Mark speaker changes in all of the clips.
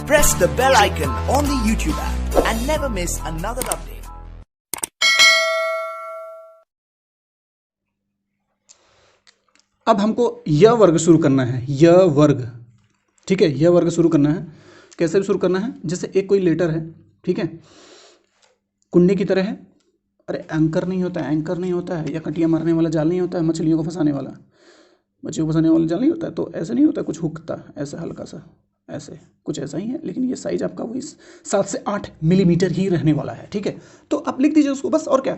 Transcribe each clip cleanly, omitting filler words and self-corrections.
Speaker 1: Press the bell icon on the YouTube app and never miss another update.
Speaker 2: अब हमको यह वर्ग शुरू करना है, यह वर्ग, ठीक है। यह वर्ग शुरू करना है, कैसे शुरू करना है? जैसे एक कोई लेटर है, ठीक है, कुंडे की तरह है। अरे एंकर नहीं होता है, एंकर नहीं होता है, या कटिया मारने वाला जाल नहीं होता है, मछलियों को फंसाने वाला, मछलियों को फंसाने वाला जाल नहीं होता है। तो ऐसे नहीं होता है, कुछ हुकता ऐसा हल्का सा, ऐसे कुछ ऐसा ही है, लेकिन ये साइज आपका वही 7 से 8 मिलीमीटर ही रहने वाला है, ठीक है। तो आप लिख दीजिए उसको बस, और क्या।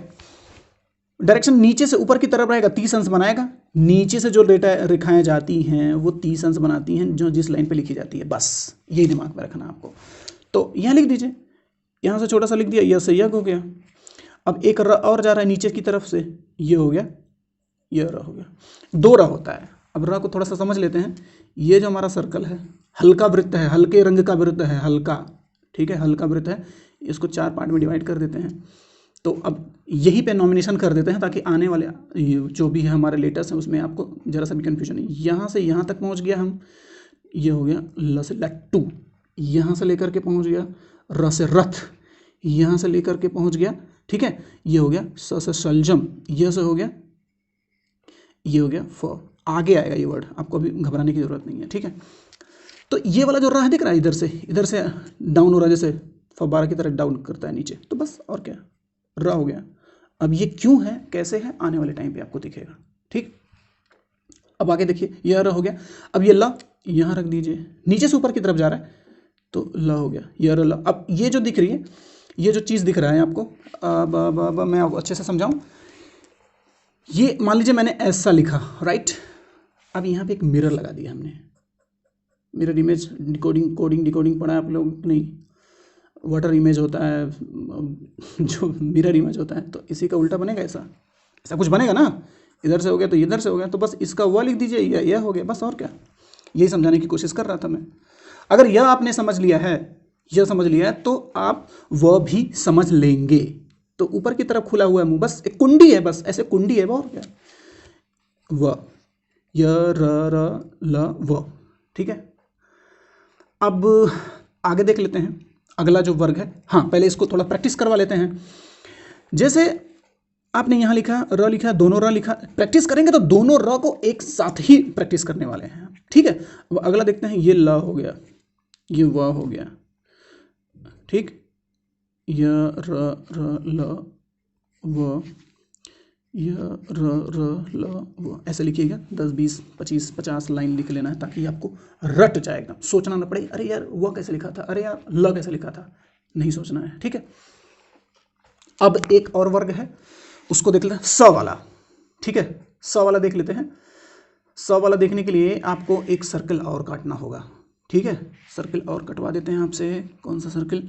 Speaker 2: डायरेक्शन नीचे से ऊपर की तरफ रहेगा, 30 अंश बनाएगा। नीचे से जो डेटा रेखाएं जाती हैं वो 30 अंश बनाती हैं, जो जिस लाइन पे लिखी जाती है, बस यही दिमाग में रखना आपको। तो यहाँ लिख दीजिए, यहाँ से छोटा सा लिख दिया, यह से यह हो गया। अब एक र और जा रहा है नीचे की तरफ से, ये हो गया, ये र हो गया। 2 र होता है। अब र को थोड़ा सा समझ लेते हैं। ये जो हमारा सर्कल है, हल्का वृत्त है, हल्के रंग का वृत्त है, हल्का, ठीक है, हल्का वृत्त है। इसको 4 पार्ट में डिवाइड कर देते हैं। तो अब यहीं पे नॉमिनेशन कर देते हैं, ताकि आने वाले जो भी है हमारे लेटर्स हैं उसमें आपको जरा सा भी कन्फ्यूजन नहीं। यहाँ से यहाँ तक पहुँच गया हम, ये हो गया ल से लट्टू। यहाँ से लेकर के पहुँच गया र से रथ, यहाँ से लेकर के पहुँच गया, ठीक है, ये हो गया स से सलजम, यह से हो गया, ये हो गया फ। आगे आएगा ये वर्ड, आपको अभी घबराने की जरूरत नहीं है, ठीक है। तो ये वाला जो रहा है दिख रहा है, इधर से डाउन हो रहा है, जैसे फव्वारा की तरह डाउन करता है नीचे, तो बस और क्या, र हो गया। अब ये क्यों है, कैसे है, आने वाले टाइम पे आपको दिखेगा, ठीक। अब आगे देखिए, यह र हो गया। अब ये ल यहाँ रख दीजिए, नीचे से ऊपर की तरफ जा रहा है, तो ल हो गया, यह र ल। अब ये जो दिख रही है, ये जो चीज़ दिख रहा है आपको, अब मैं आपको अच्छे से समझाऊं। ये मान लीजिए मैंने ऐसा लिखा, राइट। अब यहाँ पे एक मिरर लगा दिया हमने। मिरर इमेज कोडिंग डिकोडिंग पढ़ा है आप लोग? नहीं। वाटर इमेज होता है, जो मिरर इमेज होता है, तो इसी का उल्टा बनेगा, ऐसा ऐसा कुछ बनेगा ना। इधर से हो गया तो इधर से हो गया, तो बस इसका वह लिख दीजिए, यह हो गया, बस और क्या। यही समझाने की कोशिश कर रहा था मैं। अगर यह आपने समझ लिया है, यह समझ लिया है, तो आप वह भी समझ लेंगे। तो ऊपर की तरफ खुला हुआ है मुंह, बस एक कुंडी है, बस ऐसे कुंडी है, और क्या। व, य र ल व, ठीक है। अब आगे देख लेते हैं अगला जो वर्ग है। हाँ, पहले इसको थोड़ा प्रैक्टिस करवा लेते हैं। जैसे आपने यहाँ लिखा र लिखा, दोनों र लिखा, प्रैक्टिस करेंगे तो दोनों र को एक साथ ही प्रैक्टिस करने वाले हैं, ठीक है। अब अगला देखते हैं, ये ल हो गया, ये व हो गया, ठीक, य र ल व, य र ल व, ऐसे लिखिएगा। 10 20 25 50 लाइन लिख लेना है, ताकि आपको रट जाए, एकदम सोचना ना पड़े, अरे यार वह कैसे लिखा था, अरे यार ल कैसे लिखा था, नहीं सोचना है, ठीक है। अब एक और वर्ग है, उसको देख लेते हैं, स वाला, ठीक है। स वाला देख लेते हैं। स वाला देखने के लिए आपको एक सर्कल और काटना होगा, ठीक है। सर्कल और कटवा देते हैं आपसे। कौन सा सर्कल?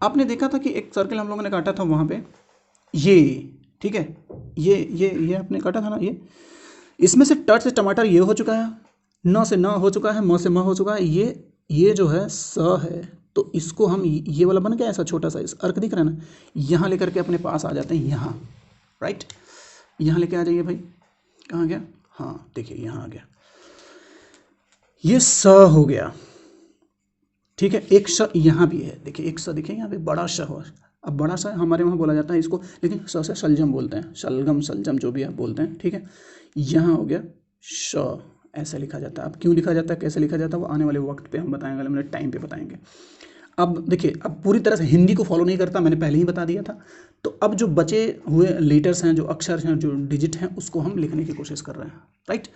Speaker 2: आपने देखा था कि एक सर्कल हम लोगों ने काटा था वहाँ पे, ये, ठीक है, ये आपने काटा था ना। ये इसमें से ट से टमाटर ये हो चुका है, न से न हो चुका है, म से म हो चुका है। ये जो है स है, तो इसको हम, ये वाला बन गया ऐसा छोटा सा, इस अर्क दिख रहा है ना, यहाँ लेकर के अपने पास आ जाते हैं, यहाँ, राइट। यहाँ लेके आ जाइए भाई, कहाँ गया? हाँ देखिए, यहाँ आ गया, ये स हो गया, ठीक है। एक श यहाँ भी है, देखिए एक स, देखिए यहाँ पे बड़ा श हो। अब बड़ा सा हमारे वहाँ बोला जाता है इसको, लेकिन स से शलजम बोलते हैं, शलगम सलजम जो भी आप बोलते हैं, ठीक है। यहाँ हो गया श, ऐसा लिखा जाता है। अब क्यों लिखा जाता है, कैसे लिखा जाता है, वो आने वाले वक्त पे हम बताएंगे, आने वाले टाइम पे बताएंगे। अब देखिए, अब पूरी तरह से हिंदी को फॉलो नहीं करता, मैंने पहले ही बता दिया था। तो अब जो बचे हुए लेटर्स हैं, जो अक्षर हैं, जो डिजिट हैं, उसको हम लिखने की कोशिश कर रहे हैं, राइट।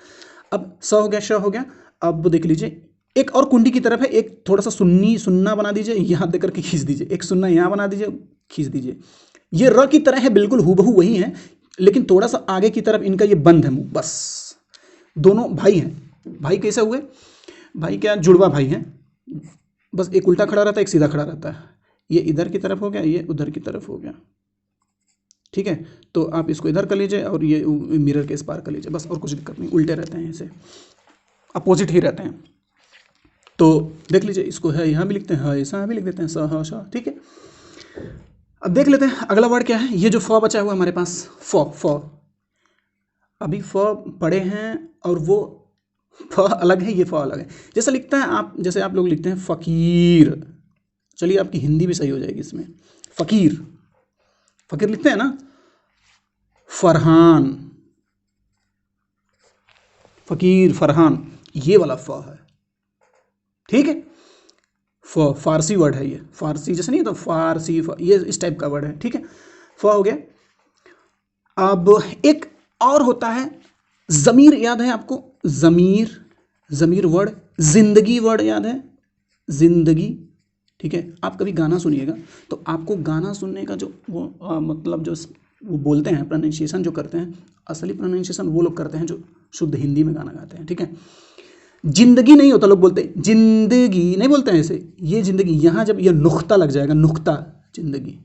Speaker 2: अब स हो गया, श हो गया। अब देख लीजिए, एक और कुंडी की तरफ है, एक थोड़ा सा सुन्ना बना दीजिए, यहाँ देकर के खींच दीजिए, एक सुन्ना यहाँ बना दीजिए, खींच दीजिए। ये र की तरह है, बिल्कुल हूबहू वही है, लेकिन थोड़ा सा आगे की तरफ इनका ये बंद है मुंह, बस। दोनों भाई हैं। भाई कैसे हुए? भाई क्या, जुड़वा भाई हैं, बस एक उल्टा खड़ा रहता है, एक सीधा खड़ा रहता है। ये इधर की तरफ हो गया, ये उधर की तरफ हो गया, ठीक है। तो आप इसको इधर कर लीजिए और ये मिरर के इस पार कर लीजिए, बस, और कुछ दिक्कत नहीं। उल्टे रहते हैं, ऐसे अपोजिट ही रहते हैं। तो देख लीजिए, इसको है यहाँ भी लिखते हैं, हाँ ऐसा भी लिख देते हैं, स ह श, ठीक है। अब देख लेते हैं अगला वर्ड क्या है। ये जो फ बचा हुआ हमारे पास, फ, अभी फ पढ़े हैं, और वो फ अलग है, ये फ अलग है। जैसा लिखता है आप, जैसे आप लोग लिखते हैं फ़कीर, चलिए आपकी हिंदी भी सही हो जाएगी इसमें, फ़कीर, फ़कीर लिखते हैं ना, फरहान, फ़कीर, फरहान, ये वाला फ है, ठीक है। फारसी वर्ड है ये, फारसी जैसे नहीं तो फारसी, ये इस टाइप का वर्ड है, ठीक है। फ हो गया। अब एक और होता है ज़मीर, याद है आपको? ज़मीर, ज़मीर वर्ड, ज़िंदगी वर्ड याद है? ज़िंदगी, ठीक है। आप कभी गाना सुनिएगा तो आपको गाना सुनने का जो वो मतलब जो वो बोलते हैं, प्रोनाउंसिएशन जो करते हैं, असली प्रोनाउंसिएशन वो लोग करते हैं जो शुद्ध हिंदी में गाना गाते हैं, ठीक है। जिंदगी नहीं होता, लोग बोलते हैं जिंदगी, नहीं बोलते हैं ऐसे, ये जिंदगी, यहाँ जब ये नुक्ता लग जाएगा, नुक्ता, जिंदगी।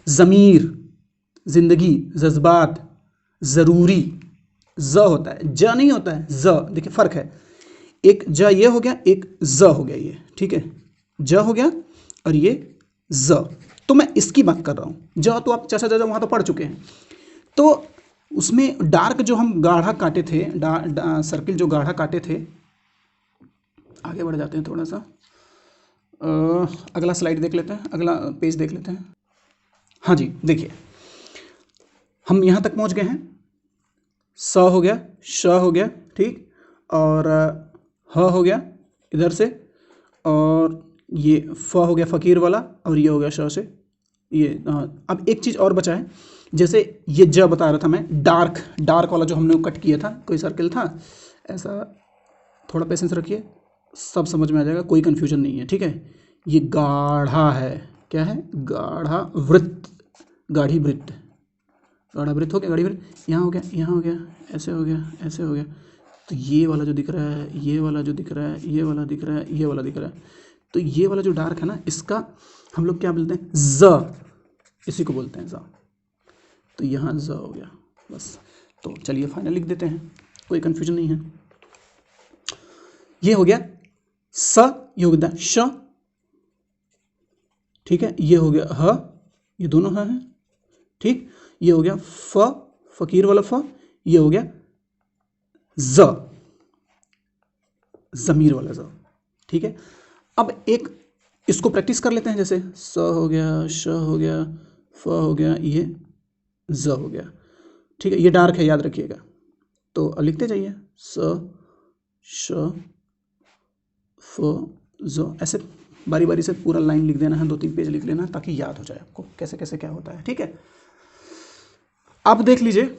Speaker 2: ज़मीर, जिंदगी, जज्बात, ज़रूरी, ज होता है, ज नहीं होता है, ज, देखिए फ़र्क है, एक ज ये हो गया, एक ज हो गया ये, ठीक है। ज हो गया और ये ज, तो मैं इसकी बात कर रहा हूँ। ज तो आप चाचा चाचा वहाँ तो पढ़ चुके हैं, तो उसमें डार्क जो हम गाढ़ा काटे थे, सर्किल जो गाढ़ा काटे थे, आगे बढ़ जाते हैं थोड़ा सा, अगला स्लाइड देख लेते हैं, अगला पेज देख लेते हैं। हाँ जी, देखिए हम यहाँ तक पहुँच गए हैं, स हो गया, श हो गया, ठीक, और ह हो गया इधर से, और ये फ हो गया फ़कीर वाला, और ये हो गया श से, ये अब एक चीज़ और बचा है, जैसे ये ज बता रहा था मैं, डार्क, डार्क वाला जो हमने कट किया था, कोई सर्किल था ऐसा, थोड़ा पेशेंस रखिए, सब समझ में आ जाएगा, कोई कन्फ्यूजन नहीं है, ठीक है। ये गाढ़ा है, क्या है? गाढ़ा वृत्त, गाढ़ी वृत्त, गाढ़ा वृत्त हो गया, गाढ़ी वृत्त, यहाँ हो गया, यहाँ हो गया, ऐसे हो गया, ऐसे हो गया, तो ये वाला जो दिख रहा है, ये वाला जो दिख रहा है, ये वाला दिख रहा है, ये वाला दिख रहा है, तो ये वाला जो डार्क है ना, इसका हम लोग क्या बोलते हैं? ज, इसी को बोलते हैं ज, तो यहाँ ज हो गया, बस। तो चलिए फाइनल लिख देते हैं, कोई कन्फ्यूजन नहीं है। ये हो गया स, ये हो गया श, ठीक है, ये हो गया ह, ये दोनों ह हैं, ठीक, ये हो गया फ, फ़कीर वाला फ, ये हो गया ज, ज़मीर वाला ज, ठीक है। अब एक इसको प्रैक्टिस कर लेते हैं, जैसे स हो गया, श हो गया, फ हो गया, ये ज हो गया, ठीक है। ये डार्क है, याद रखिएगा, तो लिखते जाइए, स, श, फ, ज, ऐसे बारी बारी से पूरा लाइन लिख देना है, 2-3 पेज लिख लेना, ताकि याद हो जाए आपको कैसे कैसे क्या होता है, ठीक है। अब देख लीजिए,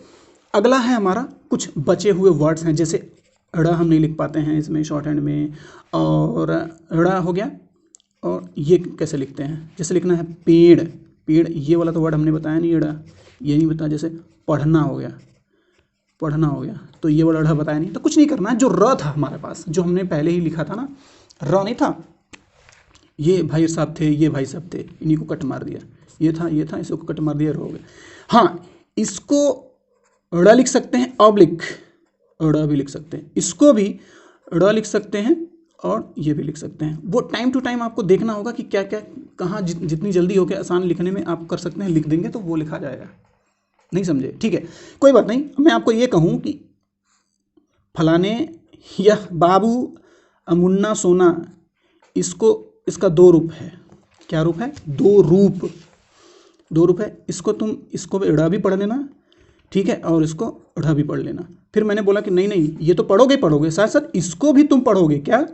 Speaker 2: अगला है हमारा, कुछ बचे हुए वर्ड्स हैं, जैसे ड़ हम नहीं लिख पाते हैं इसमें शॉर्ट हैंड में, और ड़ हो गया, और ये कैसे लिखते हैं, जैसे लिखना है पेड़, पेड़, ये वाला तो वर्ड हमने बताया नहीं, ड़ ये नहीं बताया। जैसे पढ़ना हो गया, पढ़ना हो गया, तो ये वाला ड़ बताया नहीं, तो कुछ नहीं करना है, जो र था हमारे पास, जो हमने पहले ही लिखा था ना, र नहीं था, ये भाई साहब थे, ये भाई साहब थे, इन्हीं को कट मार दिया, ये था, ये था, इसको कट मार दिया, रो हो गया। हाँ, इसको ड़ लिख सकते हैं, ऑब्लिक ड़ भी लिख सकते हैं, इसको भी ड़ लिख सकते हैं, और ये भी लिख सकते हैं। वो टाइम टू टाइम आपको देखना होगा कि क्या क्या कहाँ जितनी जल्दी हो के आसान लिखने में आप कर सकते हैं, लिख देंगे तो वो लिखा जाएगा। नहीं समझे? ठीक है, कोई बात नहीं। मैं आपको ये कहूँ कि फलाने या बाबू मुन्ना सोना, इसको, इसका 2 रूप है। क्या रूप है? 2 रूप है। इसको तुम, इसको ड़ भी पढ़ लेना, ठीक है, और इसको ढ़ भी पढ़ लेना। फिर मैंने बोला कि नहीं नहीं, ये तो पढ़ोगे, साथ साथ इसको भी तुम पढ़ोगे। क्या?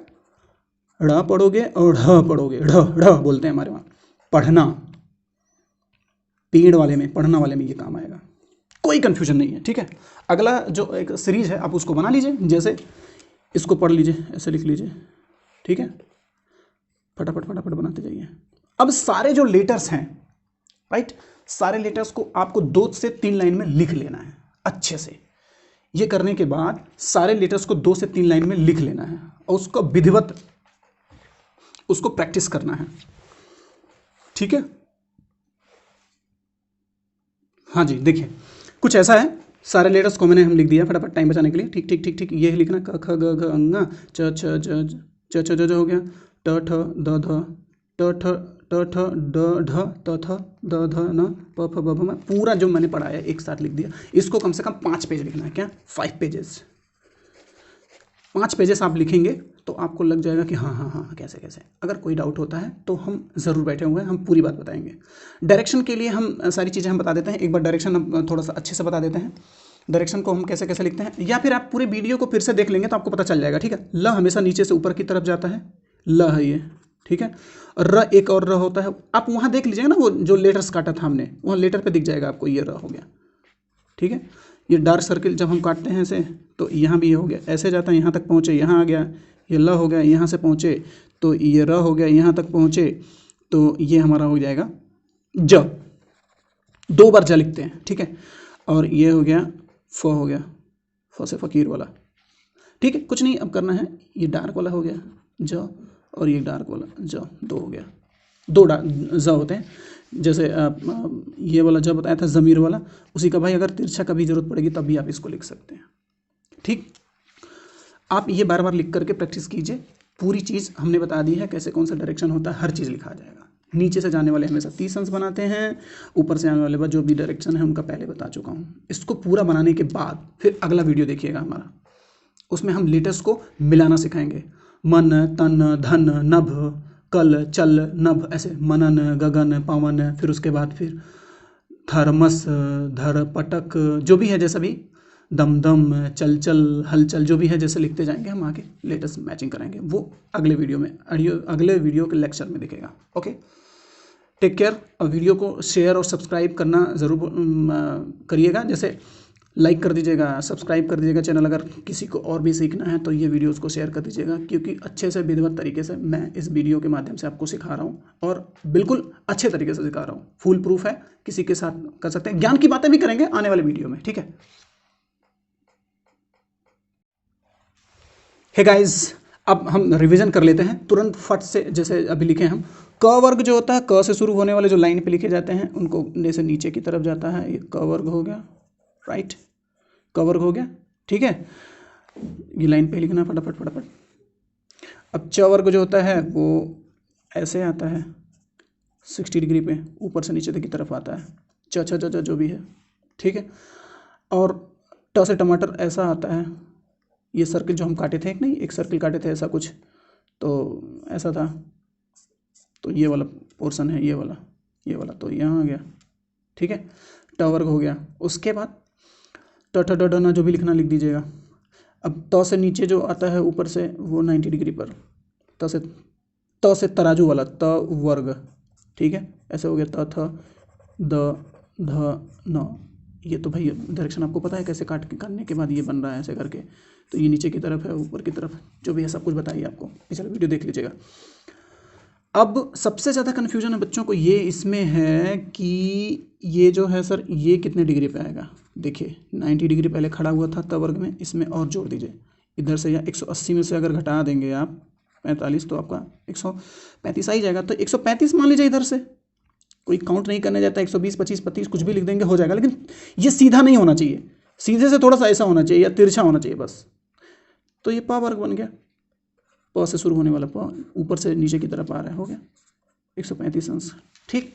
Speaker 2: ड़ पढ़ोगे और ढ़ पढ़ोगे। ढ़ बोलते हैं हमारे वहाँ, पढ़ना। पेड़ वाले में, पढ़ना वाले में ये काम आएगा, कोई कन्फ्यूजन नहीं है। ठीक है, अगला जो एक सीरीज है आप उसको बना लीजिए। जैसे इसको पढ़ लीजिए, ऐसे लिख लीजिए, ठीक है, फटाफट बनाते जाइए। अब सारे जो लेटर्स हैं, राइट, सारे लेटर्स को आपको 2 से 3 लाइन में लिख लेना है अच्छे से। ये करने के बाद सारे लेटर्स को 2 से 3 लाइन में लिख लेना है और उसको विधिवत उसको प्रैक्टिस करना है। ठीक है, हाँ जी, देखिए कुछ ऐसा है। सारे लेटर्स को मैंने हम लिख दिया फटाफट टाइम बचाने के लिए। ठीक ठीक ठीक ठीक, ये लिखना क ख ग घ ङ च छ ज च ज हो गया, ट ठ द ध, ट ठ ड ढ त थ द ध न प फ ब भ म। पूरा जो मैंने पढ़ाया एक साथ लिख दिया। इसको कम से कम 5 पेज लिखना है। क्या? 5 पेजेस। 5 पेजेस आप लिखेंगे तो आपको लग जाएगा कि हाँ हाँ हाँ कैसे कैसे। अगर कोई डाउट होता है तो हम ज़रूर बैठे हुए हैं, हम पूरी बात बताएंगे। डायरेक्शन के लिए हम सारी चीज़ें हम बता देते हैं। एक बार डायरेक्शन हम थोड़ा सा अच्छे से बता देते हैं। डायरेक्शन को हम कैसे कैसे लिखते हैं, या फिर आप पूरे वीडियो को फिर से देख लेंगे तो आपको पता चल जाएगा। ठीक है, ल हमेशा नीचे से ऊपर की तरफ जाता है, ल है ये। ठीक है, और र एक और र होता है, आप वहाँ देख लीजिएगा ना, वो जो लेटर्स काटा था हमने, वहाँ लेटर पे दिख जाएगा आपको, ये र हो गया। ठीक है, ये डार्क सर्किल जब हम काटते हैं ऐसे तो यहाँ भी ये हो गया, ऐसे जाता है यहाँ तक पहुँचे, यहाँ आ गया, ये ल हो गया, यहाँ से पहुँचे तो ये र हो गया, यहाँ तक पहुँचे तो ये हमारा हो जाएगा ज। 2 बार ज लिखते हैं। ठीक है, और ये हो गया फ, हो गया फ से फकीर वाला। ठीक है, कुछ नहीं अब करना है, ये डार्क वाला हो गया ज, और ये डार्क वाला ज, 2 हो गया। 2 ज होते हैं, जैसे ये वाला जब बताया था ज़मीर वाला, उसी का भाई अगर तिरछा कभी ज़रूरत पड़ेगी तब भी आप इसको लिख सकते हैं। ठीक, आप ये बार बार लिख करके प्रैक्टिस कीजिए। पूरी चीज़ हमने बता दी है, कैसे कौन सा डायरेक्शन होता है, हर चीज़ लिखा जाएगा। नीचे से जाने वाले हमेशा 30 अंश बनाते हैं, ऊपर से आने वाले जो भी डायरेक्शन है उनका पहले बता चुका हूँ। इसको पूरा बनाने के बाद फिर अगला वीडियो देखिएगा हमारा, उसमें हम लेटर्स को मिलाना सिखाएंगे। मन, तन, धन, नभ, कल, चल, नभ, ऐसे मनन, गगन, पवन, फिर उसके बाद फिर थर्मस, धर, पटक, जो भी है जैसा भी, दम दम, चल चल, हलचल, जो भी है जैसे लिखते जाएंगे हम, आगे लेटेस्ट मैचिंग कराएंगे। वो अगले वीडियो में, अगले वीडियो के लेक्चर में दिखेगा। Okay, take care. और वीडियो को शेयर और सब्सक्राइब करना ज़रूर करिएगा, जैसे लाइक कर दीजिएगा, सब्सक्राइब कर दीजिएगा चैनल। अगर किसी को और भी सीखना है तो ये वीडियोज़ को शेयर कर दीजिएगा, क्योंकि अच्छे से विधिवत तरीके से मैं इस वीडियो के माध्यम से आपको सिखा रहा हूँ, और बिल्कुल अच्छे तरीके से सिखा रहा हूँ। फुल प्रूफ है, किसी के साथ कर सकते हैं। ज्ञान की बातें भी करेंगे आने वाले वीडियो में। ठीक है, हे गाइस, अब हम रिवीजन कर लेते हैं तुरंत फट से। जैसे अभी लिखे हम, क वर्ग जो होता है, क से शुरू होने वाले जो लाइन पे लिखे जाते हैं उनको जैसे नीचे की तरफ जाता है, ये क वर्ग हो गया। राइट, क वर्ग हो गया। ठीक है, ये लाइन पे लिखना फटाफट फटाफट। अब च वर्ग जो होता है वो ऐसे आता है 60 डिग्री पे, ऊपर से नीचे की तरफ आता है, च छ च जो भी है। ठीक है, और ट से टमाटर ऐसा आता है, ये सर्किल जो हम काटे थे, एक सर्किल काटे थे ऐसा कुछ, तो ऐसा था, तो ये वाला पोर्शन है, ये वाला तो यहाँ आ गया। ठीक है, ट वर्ग हो गया। उसके बाद ट ठ ड ना जो भी लिखना लिख दीजिएगा। अब त से नीचे जो आता है ऊपर से वो 90 डिग्री पर, त से तराजू वाला, त वर्ग। ठीक है, ऐसे हो गया, त थ द ध न। ये तो भाई डायरेक्शन आपको पता है कैसे काटने के बाद ये बन रहा है ऐसे करके, तो ये नीचे की तरफ है, ऊपर की तरफ, जो भी है सब कुछ बताइए आपको, पिछला वीडियो देख लीजिएगा। अब सबसे ज़्यादा कन्फ्यूजन है बच्चों को ये इसमें है कि ये जो है सर, ये कितने डिग्री पे आएगा। देखिए 90 डिग्री पहले खड़ा हुआ था त वर्ग में, इसमें और जोड़ दीजिए इधर से, या 180 में से अगर घटा देंगे आप 45 तो आपका 135 आ ही जाएगा। तो 135 मान लीजिए, इधर से कोई काउंट नहीं करने जाता, 120, 25, 35 कुछ भी लिख देंगे हो जाएगा। लेकिन ये सीधा नहीं होना चाहिए, सीधे से थोड़ा सा ऐसा होना चाहिए या तिरछा होना चाहिए बस। तो ये प वर्ग बन गया, प से शुरू होने वाला प ऊपर से नीचे की तरफ आ रहा है, हो गया 135 अंश। ठीक,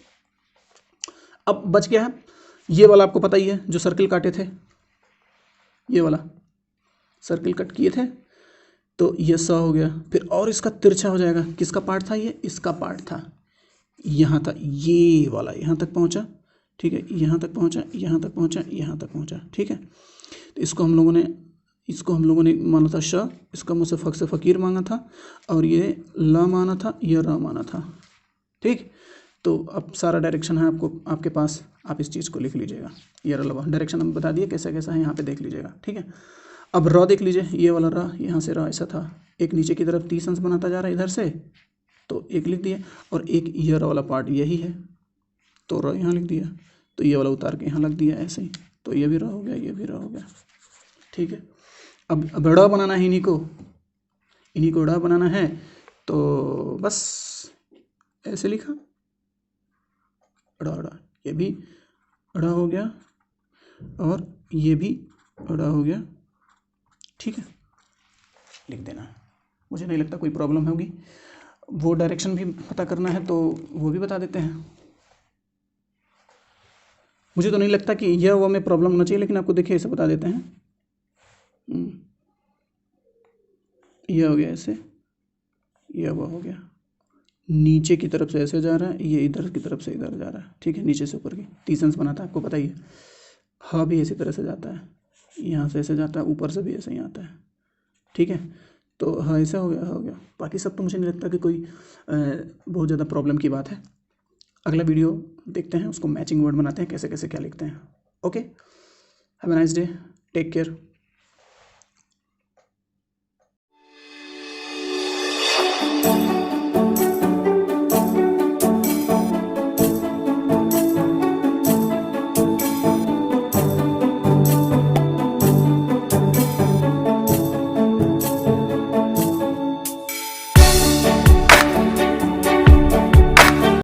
Speaker 2: अब बच गया है ये वाला, आपको पता ही है जो सर्किल काटे थे, ये वाला सर्किल कट किए थे, तो ये स हो गया। फिर और इसका तिरछा हो जाएगा, किसका पार्ट था ये, इसका पार्ट था, यहाँ था ये वाला, यहाँ तक पहुँचा। ठीक है, यहाँ तक पहुँचा, यहाँ तक पहुँचा, यहाँ तक पहुँचा। ठीक है, तो इसको हम लोगों ने माना था श, इसका मुझसे फक से फ़कीर मांगा था, और ये ल माना था, ये र माना था। ठीक, तो अब सारा डायरेक्शन है आपके पास, आप इस चीज़ को लिख लीजिएगा। ये रहा डायरेक्शन हम बता दिए कैसा कैसा है, यहाँ पे देख लीजिएगा। ठीक है, अब र देख लीजिए, ये वाला र, यहाँ से र ऐसा था, एक नीचे की तरफ 30 अंश बनाता जा रहा है इधर से, तो एक लिख दिया, और एक ये र वाला पार्ट यही है, तो र यहाँ लिख दिया, तो ये वाला उतार के यहाँ लग दिया ऐसे ही, तो ये भी र हो गया, ये भी र हो गया। ठीक है, अब ड़ बनाना है, इन्हीं को ड़ बनाना है, तो बस ऐसे लिखा ड़, ये भी ड़ हो गया, और ये भी ड़ हो गया। ठीक है, लिख देना, मुझे नहीं लगता कोई प्रॉब्लम होगी। वो डायरेक्शन भी पता करना है तो वो भी बता देते हैं। मुझे तो नहीं लगता कि यह वो में प्रॉब्लम होना चाहिए, लेकिन आपको देखिए ऐसे बता देते हैं। यह हो गया ऐसे, यह हुआ हो गया, नीचे की तरफ से ऐसे जा रहा है, ये इधर की तरफ से इधर जा रहा है, ठीक है, नीचे से ऊपर की 30 अंश बनाता है, आपको पता ही है। हाँ भी इसी तरह से जाता है, यहाँ से ऐसे जाता है, ऊपर से भी ऐसे ही आता है, ठीक है। तो हाँ ऐसा हो गया, हो गया। बाकी सब तो मुझे नहीं लगता कि कोई बहुत ज़्यादा प्रॉब्लम की बात है। अगला वीडियो देखते हैं, उसको मैचिंग वर्ड बनाते हैं, कैसे कैसे क्या लिखते हैं। Okay, have a nice day, take care.